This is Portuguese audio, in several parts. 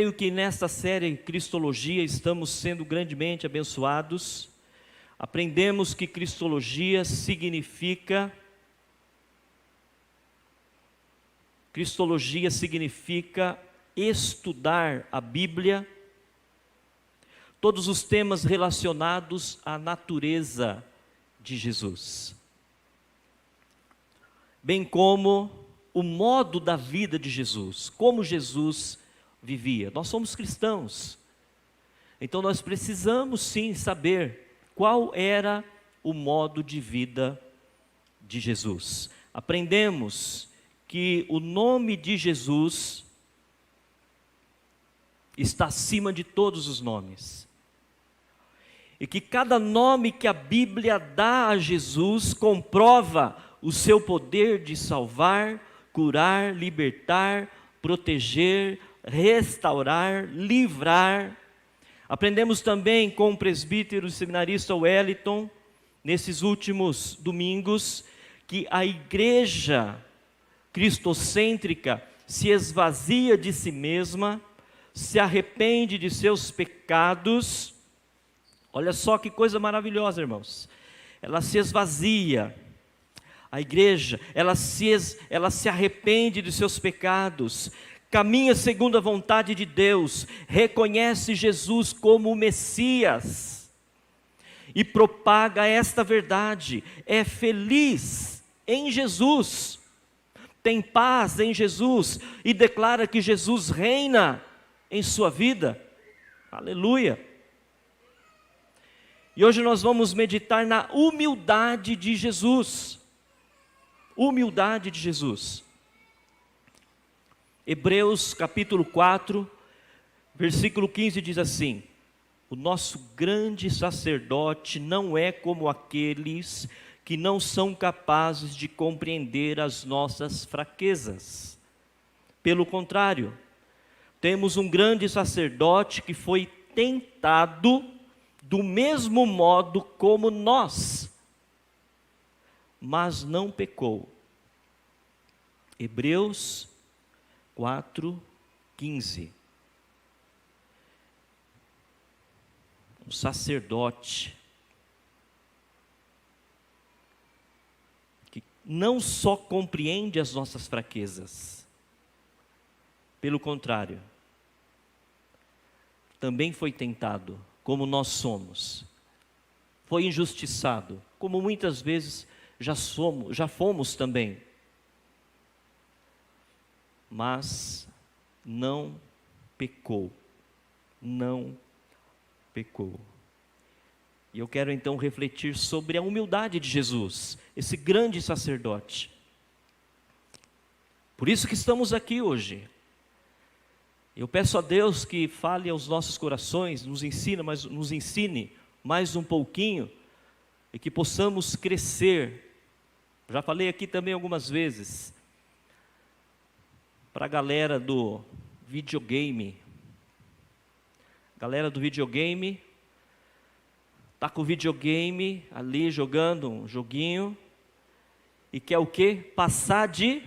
Creio que nesta série Cristologia estamos sendo grandemente abençoados. Aprendemos que Cristologia significa estudar a Bíblia, todos os temas relacionados à natureza de Jesus, bem como o modo da vida de Jesus, como Jesus vivia. Nós somos cristãos, então nós precisamos sim saber qual era o modo de vida de Jesus. Aprendemos que o nome de Jesus está acima de todos os nomes, e que cada nome que a Bíblia dá a Jesus comprova o seu poder de salvar, curar, libertar, proteger, restaurar, livrar. Aprendemos também com o presbítero e seminarista Wellington, nesses últimos domingos, que a igreja cristocêntrica se esvazia de si mesma, se arrepende de seus pecados. Olha só que coisa maravilhosa, irmãos. Ela se esvazia. A igreja, ela se arrepende de seus pecados, caminha segundo a vontade de Deus, reconhece Jesus como o Messias e propaga esta verdade, é feliz em Jesus, tem paz em Jesus e declara que Jesus reina em sua vida. Aleluia! E hoje nós vamos meditar na humildade de Jesus. Humildade de Jesus. Hebreus capítulo 4, versículo 15 diz assim: o nosso grande sacerdote não é como aqueles que não são capazes de compreender as nossas fraquezas. Pelo contrário, temos um grande sacerdote que foi tentado do mesmo modo como nós, mas não pecou. Hebreus 4:15. Um sacerdote que não só compreende as nossas fraquezas, pelo contrário, também foi tentado como nós somos, foi injustiçado, como muitas vezes já fomos também, mas não pecou, não pecou. E eu quero então refletir sobre a humildade de Jesus, esse grande sacerdote. Por isso que estamos aqui hoje. Eu peço a Deus que fale aos nossos corações, nos ensine mais um pouquinho, e que possamos crescer. Já falei aqui também algumas vezes, para a galera do videogame. Galera do videogame, está com o videogame ali jogando um joguinho, e quer o quê? Passar de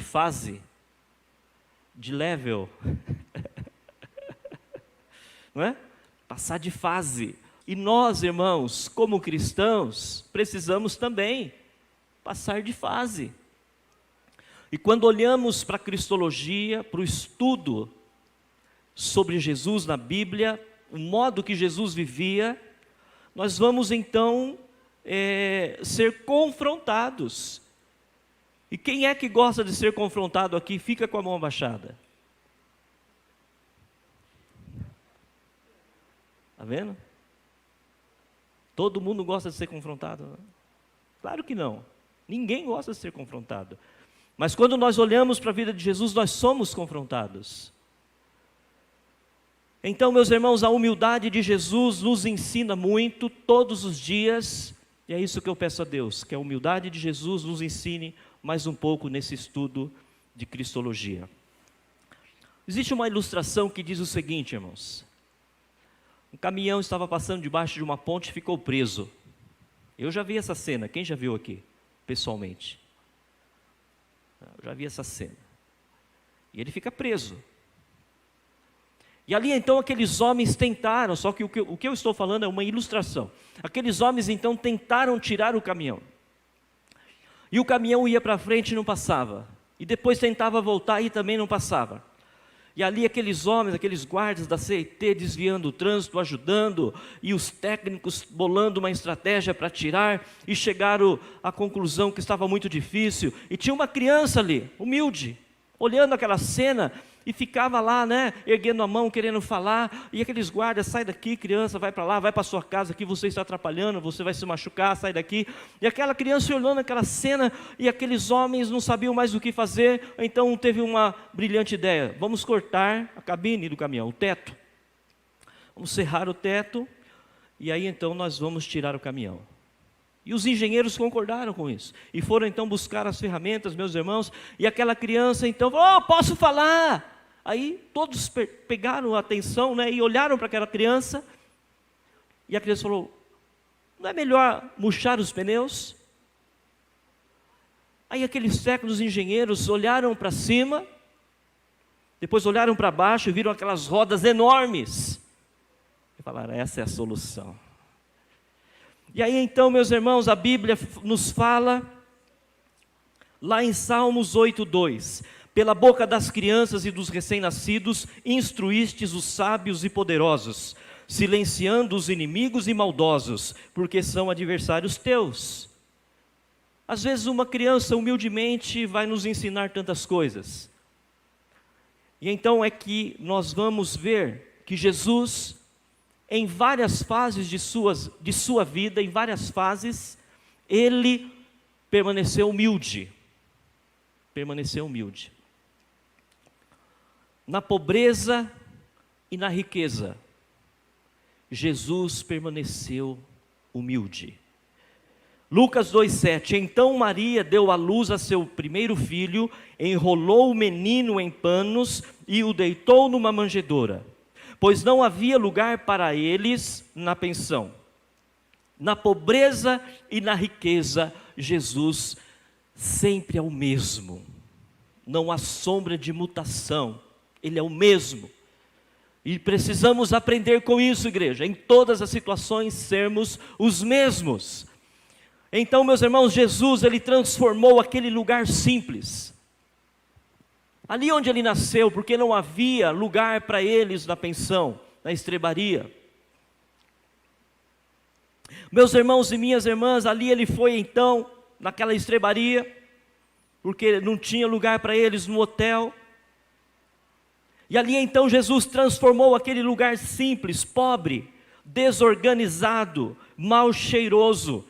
fase, de level, não é? Passar de fase. E nós, irmãos, como cristãos, precisamos também passar de fase. E quando olhamos para a Cristologia, para o estudo sobre Jesus na Bíblia, o modo que Jesus vivia, nós vamos então ser confrontados. E quem é que gosta de ser confrontado aqui, fica com a mão abaixada? Está vendo? Todo mundo gosta de ser confrontado? Não? Claro que não. Ninguém gosta de ser confrontado. Mas quando nós olhamos para a vida de Jesus, nós somos confrontados. Então, meus irmãos, a humildade de Jesus nos ensina muito, todos os dias. E é isso que eu peço a Deus, que a humildade de Jesus nos ensine mais um pouco nesse estudo de Cristologia. Existe uma ilustração que diz o seguinte, irmãos. Um caminhão estava passando debaixo de uma ponte e ficou preso. Eu já vi essa cena. Quem já viu aqui, pessoalmente? Eu já vi essa cena. E ele fica preso. E ali então aqueles homens tentaram, só que o que eu estou falando é uma ilustração. Aqueles homens então tentaram tirar o caminhão. E o caminhão ia para frente e não passava. E depois tentava voltar e também não passava. E ali aqueles homens, aqueles guardas da CET desviando o trânsito, ajudando, e os técnicos bolando uma estratégia para tirar, e chegaram à conclusão que estava muito difícil. E tinha uma criança ali, humilde, olhando aquela cena, e ficava lá, erguendo a mão, querendo falar, e aqueles guardas, sai daqui criança, vai para lá, vai para sua casa, que você está atrapalhando, você vai se machucar, sai daqui. E aquela criança olhando aquela cena, e aqueles homens não sabiam mais o que fazer, então teve uma brilhante ideia: vamos cortar a cabine do caminhão, o teto. Vamos serrar o teto, e aí então nós vamos tirar o caminhão. E os engenheiros concordaram com isso, e foram então buscar as ferramentas, meus irmãos, e aquela criança então falou: posso falar? Aí todos pegaram a atenção, e olharam para aquela criança, e a criança falou: não é melhor murchar os pneus? Aí aqueles técnicos engenheiros olharam para cima, depois olharam para baixo e viram aquelas rodas enormes, e falaram: essa é a solução. E aí então, meus irmãos, a Bíblia nos fala, lá em Salmos 8:2, pela boca das crianças e dos recém-nascidos, instruístes os sábios e poderosos, silenciando os inimigos e maldosos, porque são adversários teus. Às vezes uma criança humildemente vai nos ensinar tantas coisas. E então é que nós vamos ver que Jesus, em várias fases de sua vida, em várias fases, ele permaneceu humilde. Permaneceu humilde. Na pobreza e na riqueza, Jesus permaneceu humilde. Lucas 2,7, então Maria deu à luz a seu primeiro filho, enrolou o menino em panos e o deitou numa manjedoura, pois não havia lugar para eles na pensão. Na pobreza e na riqueza, Jesus sempre é o mesmo. Não há sombra de mutação. Ele é o mesmo. E precisamos aprender com isso, igreja. Em todas as situações, sermos os mesmos. Então, meus irmãos, Jesus, ele transformou aquele lugar simples. Ali onde ele nasceu, porque não havia lugar para eles na pensão, na estrebaria. Meus irmãos e minhas irmãs, ali ele foi então, naquela estrebaria, porque não tinha lugar para eles no hotel. E ali então Jesus transformou aquele lugar simples, pobre, desorganizado, mal cheiroso,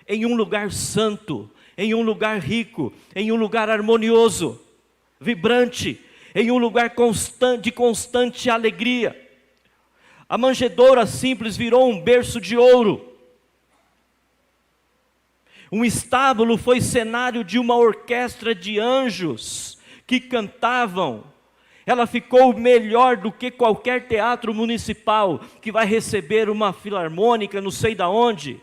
em um lugar santo, em um lugar rico, em um lugar harmonioso, vibrante, em um lugar de constante alegria. A manjedoura simples virou um berço de ouro. Um estábulo foi cenário de uma orquestra de anjos que cantavam. Ela ficou melhor do que qualquer teatro municipal que vai receber uma filarmônica, não sei da onde.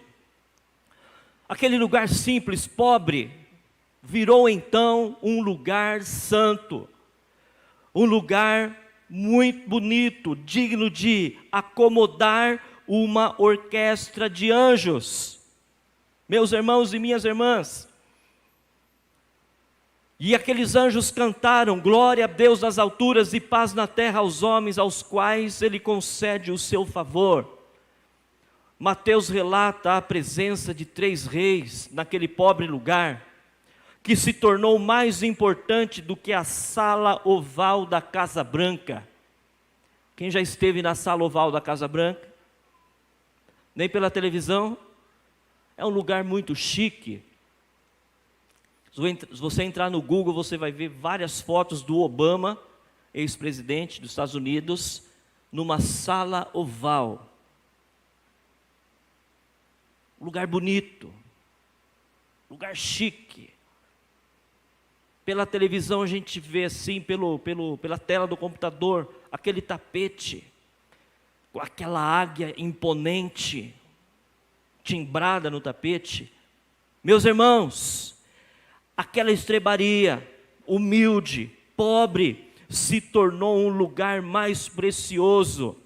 Aquele lugar simples, pobre, virou então um lugar santo, um lugar muito bonito, digno de acomodar uma orquestra de anjos. Meus irmãos e minhas irmãs, e aqueles anjos cantaram: glória a Deus nas alturas e paz na terra aos homens aos quais Ele concede o seu favor. Mateus relata a presença de 3 reis naquele pobre lugar, que se tornou mais importante do que a sala oval da Casa Branca. Quem já esteve na sala oval da Casa Branca? Nem pela televisão? É um lugar muito chique. Se você entrar no Google, você vai ver várias fotos do Obama, ex-presidente dos Estados Unidos, numa sala oval. Lugar bonito, lugar chique. Pela televisão a gente vê assim, pela tela do computador, aquele tapete, com aquela águia imponente, timbrada no tapete. Meus irmãos, aquela estrebaria, humilde, pobre, se tornou um lugar mais precioso,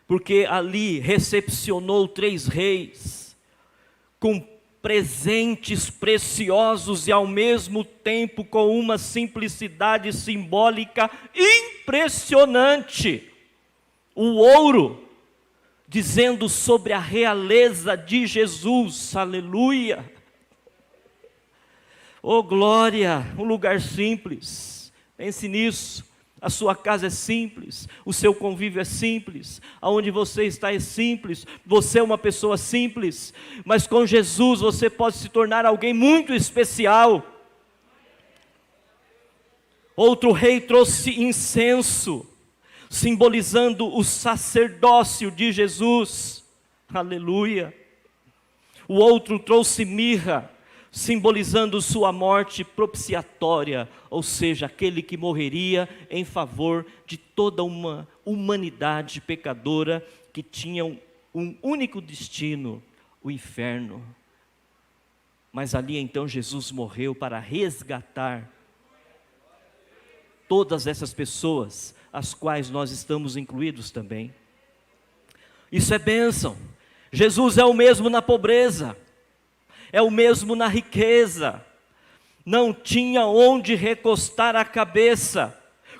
porque ali recepcionou 3 reis, com presentes preciosos e ao mesmo tempo com uma simplicidade simbólica impressionante. O ouro, dizendo sobre a realeza de Jesus, aleluia. Oh glória, um lugar simples, pense nisso. A sua casa é simples, o seu convívio é simples, aonde você está é simples, você é uma pessoa simples, mas com Jesus você pode se tornar alguém muito especial. Outro rei trouxe incenso, simbolizando o sacerdócio de Jesus, aleluia. O outro trouxe mirra, simbolizando sua morte propiciatória, ou seja, aquele que morreria em favor de toda uma humanidade pecadora que tinha um único destino, o inferno. Mas ali então Jesus morreu para resgatar todas essas pessoas, as quais nós estamos incluídos também. Isso é bênção. Jesus é o mesmo na pobreza, é o mesmo na riqueza, não tinha onde recostar a cabeça,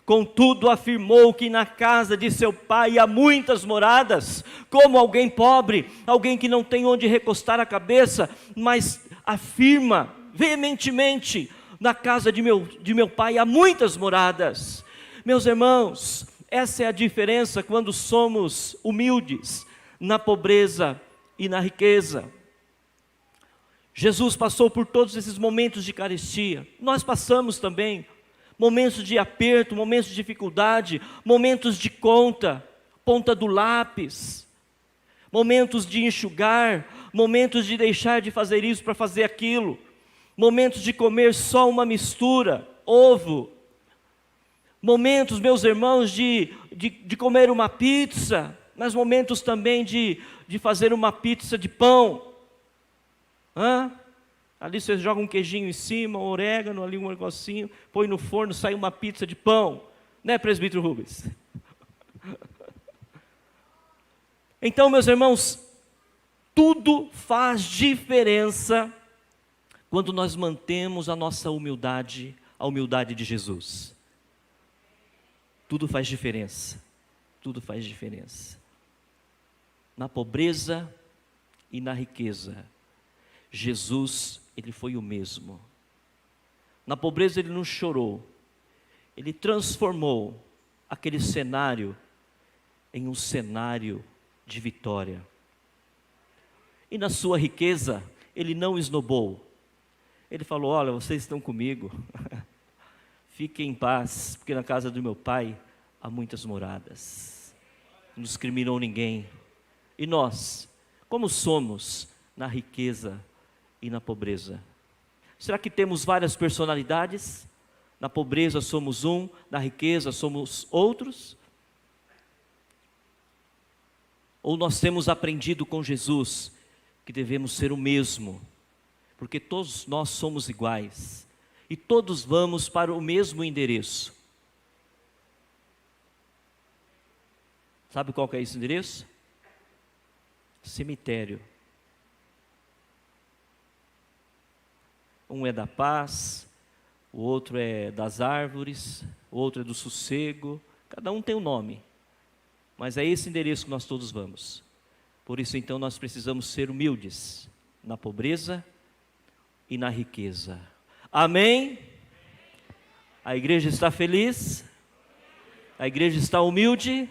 contudo afirmou que na casa de seu pai há muitas moradas, como alguém pobre, alguém que não tem onde recostar a cabeça, mas afirma veementemente, na casa de meu pai há muitas moradas. Meus irmãos, essa é a diferença quando somos humildes, na pobreza e na riqueza. Jesus passou por todos esses momentos de carestia, nós passamos também, momentos de aperto, momentos de dificuldade, momentos de ponta do lápis, momentos de enxugar, momentos de deixar de fazer isso para fazer aquilo, momentos de comer só uma mistura, ovo, momentos, meus irmãos, de comer uma pizza, mas momentos também de fazer uma pizza de pão. Ali você joga um queijinho em cima, um orégano, ali um negocinho, põe no forno, sai uma pizza de pão, né, presbítero Rubens? Então, meus irmãos, tudo faz diferença quando nós mantemos a nossa humildade, a humildade de Jesus. Tudo faz diferença, tudo faz diferença. Na pobreza e na riqueza, Jesus, ele foi o mesmo. Na pobreza ele não chorou, ele transformou aquele cenário em um cenário de vitória. E na sua riqueza, ele não esnobou. Ele falou: olha, vocês estão comigo, fiquem em paz, porque na casa do meu pai há muitas moradas. Não discriminou ninguém. E nós, como somos na riqueza e na pobreza? Será que temos várias personalidades? Na pobreza somos um, na riqueza somos outros? Ou nós temos aprendido com Jesus que devemos ser o mesmo, porque todos nós somos iguais e todos vamos para o mesmo endereço. Sabe qual que é esse endereço? Cemitério. Um é da paz, o outro é das árvores, o outro é do sossego, cada um tem um nome, mas é esse endereço que nós todos vamos. Por isso então nós precisamos ser humildes, na pobreza e na riqueza. Amém? A igreja está feliz? A igreja está humilde?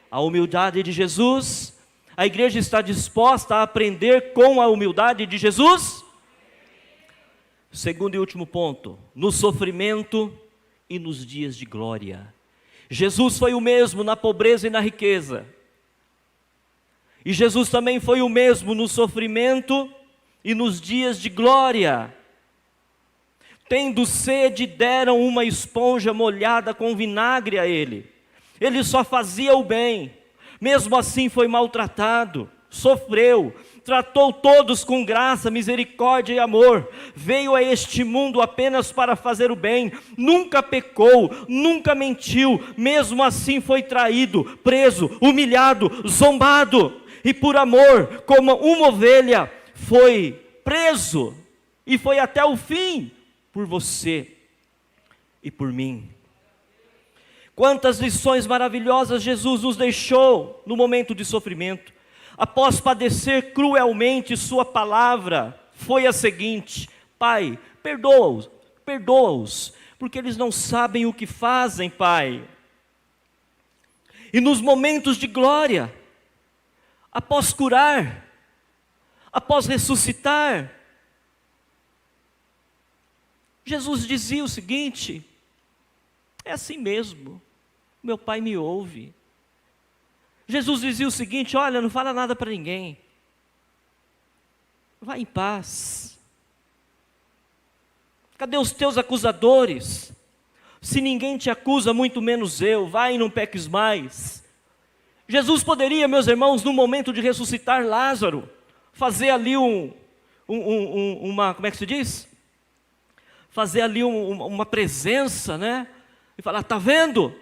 A humildade de Jesus? A igreja está disposta a aprender com a humildade de Jesus? Segundo e último ponto, no sofrimento e nos dias de glória. Jesus foi o mesmo na pobreza e na riqueza. E Jesus também foi o mesmo no sofrimento e nos dias de glória. Tendo sede, deram uma esponja molhada com vinagre a ele. Ele só fazia o bem, mesmo assim foi maltratado, sofreu, tratou todos com graça, misericórdia e amor, veio a este mundo apenas para fazer o bem, nunca pecou, nunca mentiu, mesmo assim foi traído, preso, humilhado, zombado, e por amor, como uma ovelha, foi preso, e foi até o fim, por você e por mim. Quantas lições maravilhosas Jesus nos deixou no momento de sofrimento. Após padecer cruelmente, sua palavra foi a seguinte: Pai, perdoa-os, porque eles não sabem o que fazem, Pai. E nos momentos de glória, após curar, após ressuscitar, Jesus dizia o seguinte: é assim mesmo, meu Pai me ouve. Jesus dizia o seguinte: olha, não fala nada para ninguém, vai em paz. Cadê os teus acusadores? Se ninguém te acusa, muito menos eu, vai e não peques mais. Jesus poderia, meus irmãos, no momento de ressuscitar Lázaro, fazer ali como é que se diz? Fazer ali uma presença, né? E falar: está vendo?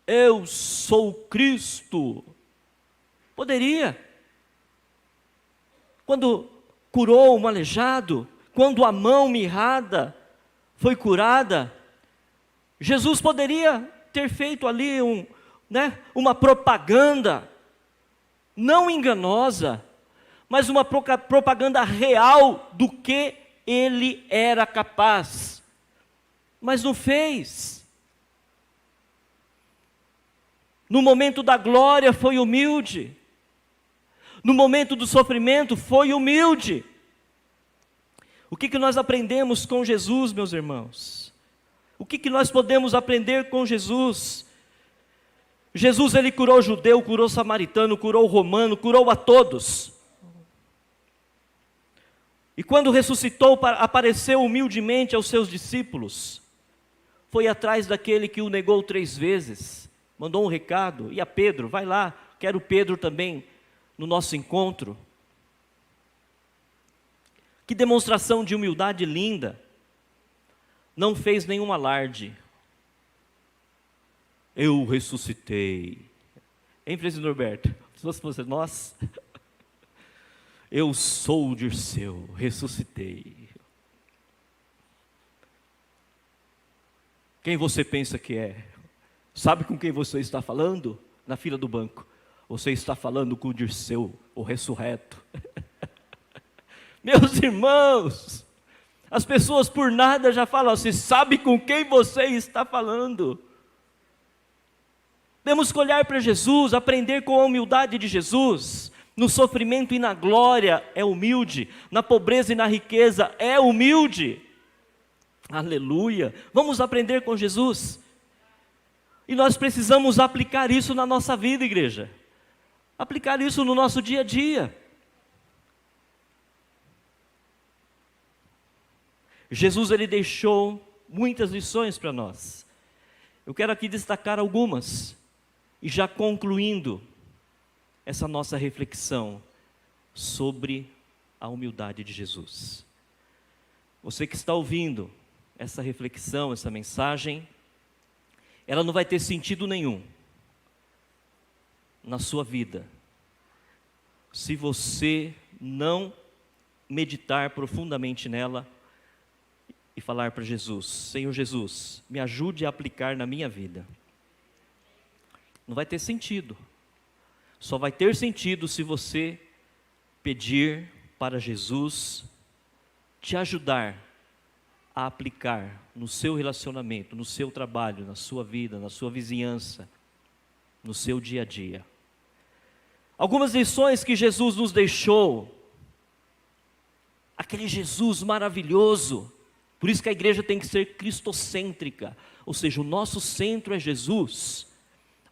Eu sou Cristo. Poderia. Quando curou um aleijado, quando a mão mirrada foi curada, Jesus poderia ter feito ali uma propaganda, não enganosa, mas uma propaganda real do que ele era capaz. Mas não fez. No momento da glória foi humilde. No momento do sofrimento foi humilde. O que nós aprendemos com Jesus, meus irmãos? O que nós podemos aprender com Jesus? Jesus, ele curou judeu, curou samaritano, curou romano, curou a todos. E quando ressuscitou, apareceu humildemente aos seus discípulos. Foi atrás daquele que o negou 3 vezes. Mandou um recado, e a Pedro: vai lá, quero Pedro também no nosso encontro. Que demonstração de humildade linda. Não fez nenhum alarde. Eu ressuscitei. Hein, presidente Norberto? Se fosse você, nós. Eu sou o Dirceu, ressuscitei. Quem você pensa que é? Sabe com quem você está falando? Na fila do banco. Você está falando com o Dirceu, o ressurreto. Meus irmãos, as pessoas por nada já falam assim: sabe com quem você está falando? Temos que olhar para Jesus, aprender com a humildade de Jesus. No sofrimento e na glória é humilde, na pobreza e na riqueza é humilde. Aleluia! Vamos aprender com Jesus. E nós precisamos aplicar isso na nossa vida, igreja. Aplicar isso no nosso dia a dia. Jesus, ele deixou muitas lições para nós. Eu quero aqui destacar algumas. E já concluindo essa nossa reflexão sobre a humildade de Jesus. Você que está ouvindo essa reflexão, essa mensagem, ela não vai ter sentido nenhum na sua vida se você não meditar profundamente nela e falar para Jesus: Senhor Jesus, me ajude a aplicar na minha vida. Não vai ter sentido. Só vai ter sentido se você pedir para Jesus te ajudar a aplicar no seu relacionamento, no seu trabalho, na sua vida, na sua vizinhança, no seu dia a dia. Algumas lições que Jesus nos deixou. Aquele Jesus maravilhoso. Por isso que a igreja tem que ser cristocêntrica. Ou seja, o nosso centro é Jesus.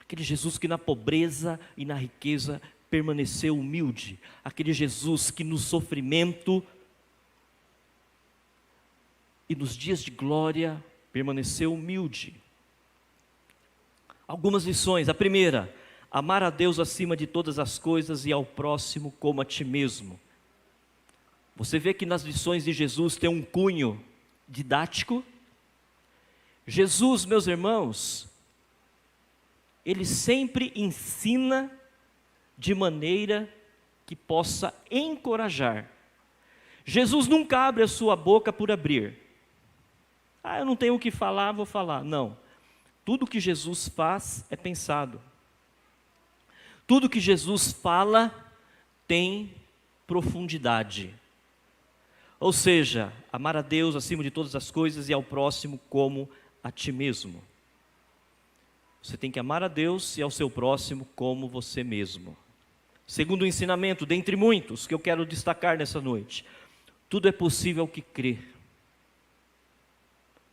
Aquele Jesus que na pobreza e na riqueza permaneceu humilde. Aquele Jesus que no sofrimento e nos dias de glória permaneceu humilde. Algumas lições. A primeira: Amar a Deus acima de todas as coisas e ao próximo como a ti mesmo. Você vê que nas lições de Jesus tem um cunho didático. Jesus, meus irmãos, ele sempre ensina de maneira que possa encorajar. Jesus nunca abre a sua boca por abrir. Eu não tenho o que falar, vou falar. Não. Tudo que Jesus faz é pensado. Tudo que Jesus fala tem profundidade. Ou seja, amar a Deus acima de todas as coisas e ao próximo como a ti mesmo. Você tem que amar a Deus e ao seu próximo como você mesmo. Segundo ensinamento, dentre muitos, que eu quero destacar nessa noite. Tudo é possível ao que crê.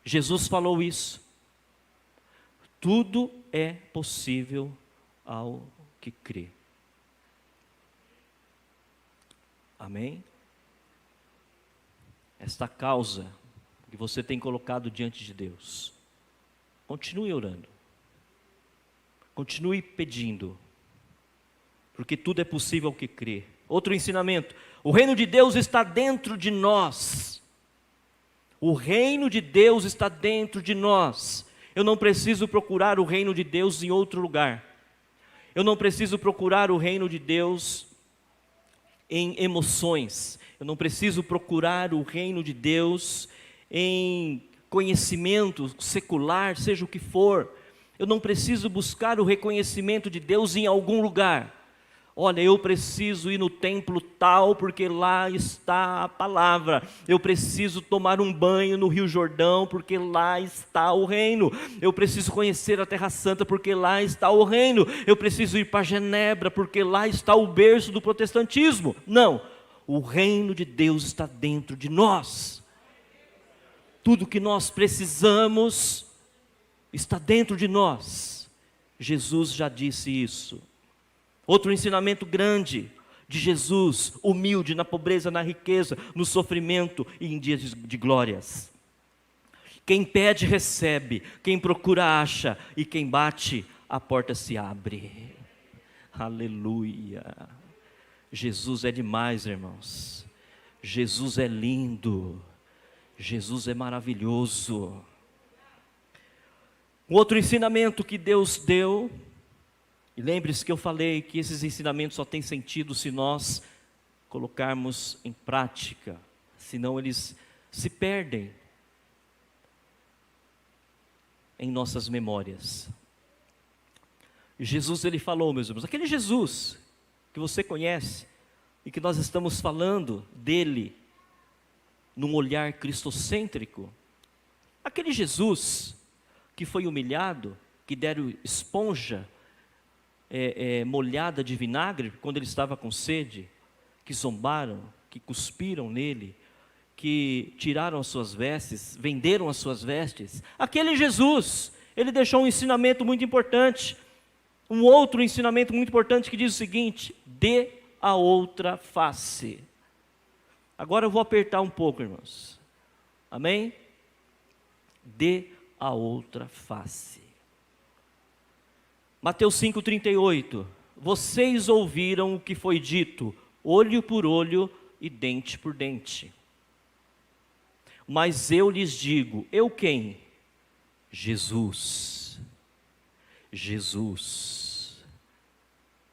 Jesus falou isso. Tudo é possível ao que crê. Amém? Esta causa que você tem colocado diante de Deus, continue orando. Continue pedindo. Porque tudo é possível ao que crê. Outro ensinamento. O reino de Deus está dentro de nós. O reino de Deus está dentro de nós. Eu não preciso procurar o reino de Deus em outro lugar. Eu não preciso procurar o reino de Deus em emoções. Eu não preciso procurar o reino de Deus em conhecimento secular, seja o que for. Eu não preciso buscar o reconhecimento de Deus em algum lugar. Olha, eu preciso ir no templo tal, porque lá está a palavra. Eu preciso tomar um banho no Rio Jordão, porque lá está o reino. Eu preciso conhecer a Terra Santa, porque lá está o reino. Eu preciso ir para Genebra, porque lá está o berço do protestantismo. Não, o reino de Deus está dentro de nós. Tudo que nós precisamos está dentro de nós. Jesus já disse isso. Outro ensinamento grande de Jesus, humilde na pobreza, na riqueza, no sofrimento e em dias de glórias. Quem pede, recebe. Quem procura, acha. E quem bate, a porta se abre. Aleluia. Jesus é demais, irmãos. Jesus é lindo. Jesus é maravilhoso. Um outro ensinamento que Deus deu, e lembre-se que eu falei que esses ensinamentos só têm sentido se nós colocarmos em prática, senão eles se perdem em nossas memórias. Jesus, ele falou, meus irmãos, aquele Jesus que você conhece e que nós estamos falando dele num olhar cristocêntrico, aquele Jesus que foi humilhado, que deram esponja molhada de vinagre quando ele estava com sede, que zombaram, que cuspiram nele, que tiraram as suas vestes, venderam as suas vestes. Aquele Jesus, ele deixou um ensinamento muito importante, um outro ensinamento muito importante que diz o seguinte: dê a outra face. Agora eu vou apertar um pouco, irmãos. Amém? Dê a outra face. Mateus 5,38, vocês ouviram o que foi dito, olho por olho e dente por dente. Mas eu lhes digo, eu quem? Jesus. Jesus.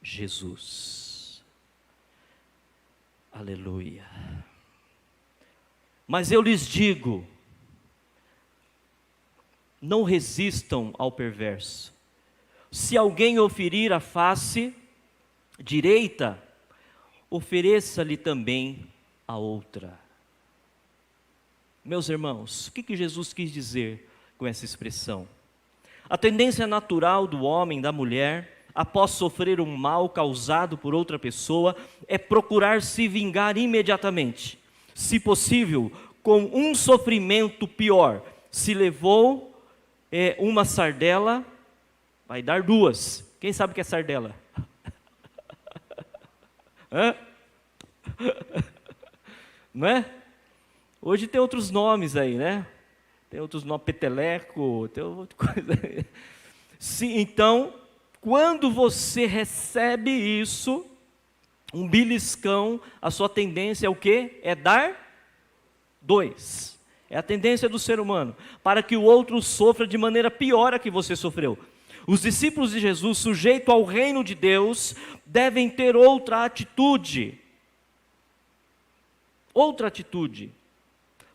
Jesus. Aleluia. Mas eu lhes digo, não resistam ao perverso. Se alguém oferir a face direita, ofereça-lhe também a outra. Meus irmãos, o que Jesus quis dizer com essa expressão? A tendência natural do homem, da mulher, após sofrer um mal causado por outra pessoa, é procurar se vingar imediatamente. Se possível, com um sofrimento pior. Se levou uma sardela, vai dar duas. Quem sabe o que é sardela? Hã? Não é? Hoje tem outros nomes aí, né? Tem outros nomes, peteleco, tem outra coisa aí. Então, quando você recebe isso, um beliscão, a sua tendência é o quê? É dar 2. É a tendência do ser humano, para que o outro sofra de maneira pior a que você sofreu. Os discípulos de Jesus, sujeitos ao reino de Deus, devem ter outra atitude. Outra atitude.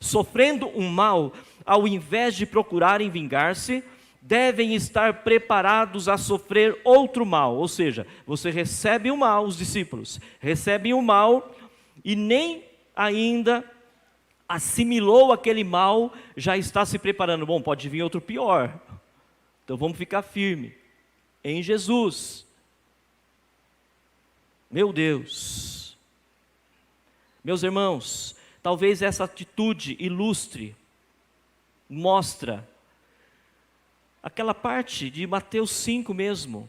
Sofrendo um mal, ao invés de procurarem vingar-se, devem estar preparados a sofrer outro mal. Ou seja, você recebe o mal, os discípulos recebem o mal e nem ainda assimilou aquele mal, já está se preparando. Bom, pode vir outro pior. Então vamos ficar firme em Jesus. Meu Deus. Meus irmãos, talvez essa atitude ilustre, mostra aquela parte de Mateus 5 mesmo.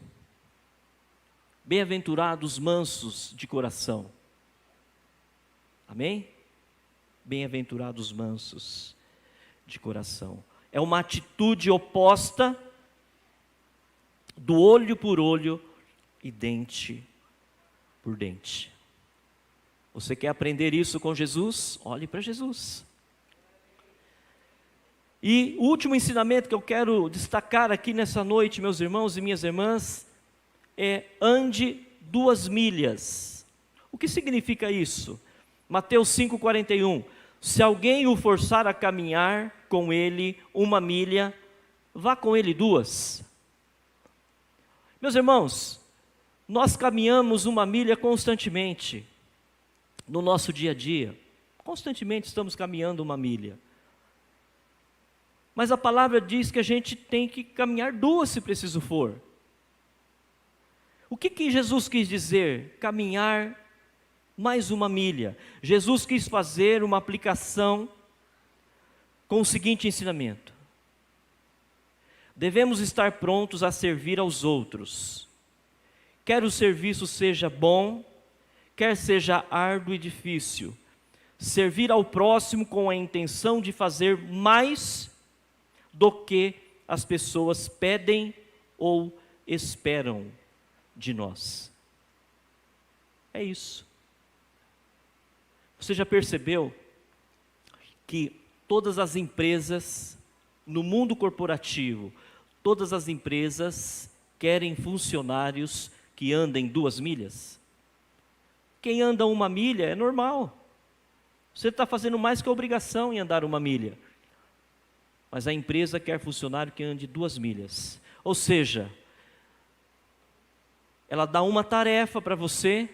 Bem-aventurados mansos de coração. Amém? Bem-aventurados mansos de coração. É uma atitude oposta do olho por olho e dente por dente. Você quer aprender isso com Jesus? Olhe para Jesus. E o último ensinamento que eu quero destacar aqui nessa noite, meus irmãos e minhas irmãs, é ande 2 milhas. O que significa isso? Mateus 5,41. Se alguém o forçar a caminhar com ele 1 milha, vá com ele 2. Meus irmãos, nós caminhamos 1 milha constantemente, no nosso dia a dia. Constantemente estamos caminhando 1 milha. Mas a palavra diz que a gente tem que caminhar 2 se preciso for. O que Jesus quis dizer? Caminhar mais 1 milha. Jesus quis fazer uma aplicação com o seguinte ensinamento: devemos estar prontos a servir aos outros, quer o serviço seja bom, quer seja árduo e difícil. Servir ao próximo com a intenção de fazer mais do que as pessoas pedem ou esperam de nós. É isso. Você já percebeu que todas as empresas, no mundo corporativo, todas as empresas querem funcionários que andem 2 milhas? Quem anda 1 milha é normal. Você está fazendo mais que a obrigação em andar 1 milha. Mas a empresa quer funcionário que ande 2 milhas. Ou seja, ela dá uma tarefa para você,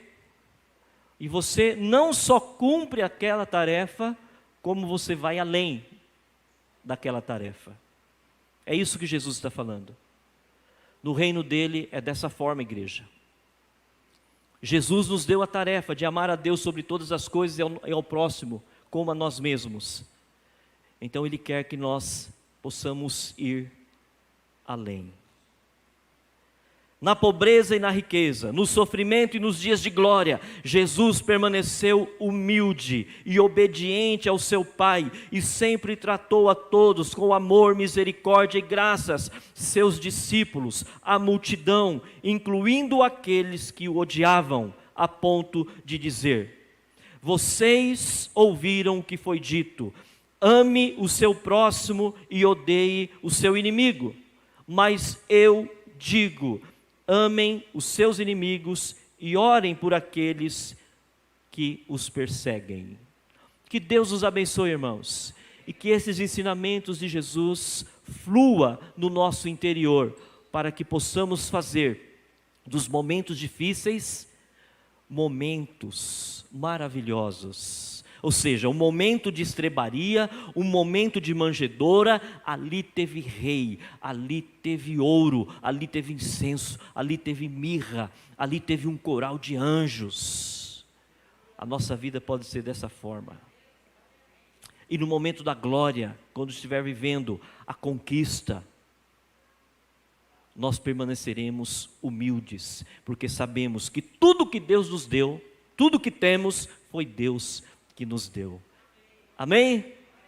e você não só cumpre aquela tarefa, como você vai além daquela tarefa. É isso que Jesus está falando. No reino dele é dessa forma, igreja. Jesus nos deu a tarefa de amar a Deus sobre todas as coisas e ao próximo como a nós mesmos. Então Ele quer que nós possamos ir além. Na pobreza e na riqueza, no sofrimento e nos dias de glória, Jesus permaneceu humilde e obediente ao seu Pai e sempre tratou a todos com amor, misericórdia e graças, seus discípulos, a multidão, incluindo aqueles que o odiavam, a ponto de dizer: vocês ouviram o que foi dito, ame o seu próximo e odeie o seu inimigo. Mas eu digo: amem os seus inimigos e orem por aqueles que os perseguem. Que Deus os abençoe, irmãos, e que esses ensinamentos de Jesus flua no nosso interior, para que possamos fazer dos momentos difíceis momentos maravilhosos. Ou seja, um momento de estrebaria, um momento de manjedoura, ali teve rei, ali teve ouro, ali teve incenso, ali teve mirra, ali teve um coral de anjos. A nossa vida pode ser dessa forma. E no momento da glória, quando estiver vivendo a conquista, nós permaneceremos humildes, porque sabemos que tudo que Deus nos deu, tudo que temos, foi Deus que nos deu. Amém?